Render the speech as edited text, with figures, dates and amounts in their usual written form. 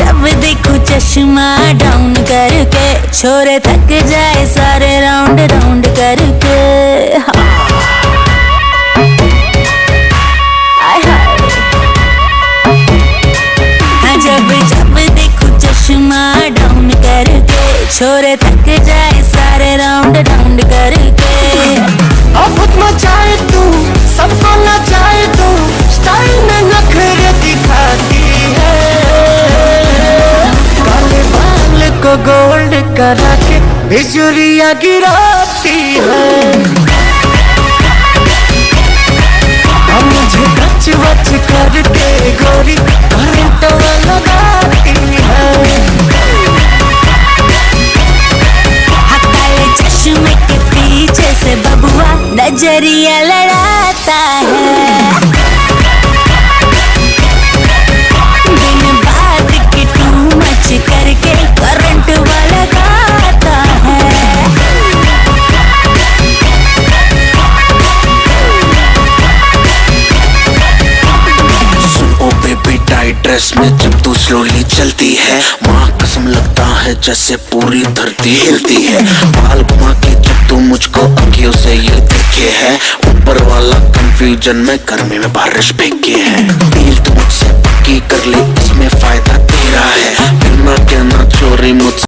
जब देखो चश्मा डाउन करके, छोरे थक जाए सारे राउंड राउंड करके। जब जब देखो चश्मा डाउन करके, छोरे थक जाए सारे राउंड राउंड करके। खुद मचाए तू, सबको नचाए तू, स्टाइल में नखरे दिखाती है। काले बाल को गोल्ड करा के बिजुरिया गिराती है। मुझे कच वच करके गोरी करंट लगाती है। काले चश्मे के पीछे से बबुआ नजरिया लड़ाता है। दिन बाद की टू मच करके करंट वाला गाता है। टाइट ड्रेस में जब तू स्लोली चलती है, माँ कसम लगता है जैसे पूरी धरती हिलती है। बाल घुमा के जब तू मुझको अखियों से ये देखे है, ऊपर वाला कंफ्यूजन में गर्मी में बारिश फेंके है। डील तू मुझसे पक्की कर ले, इसमें फायदा तेरा है, फिर ना कहना चोरी मुझसे।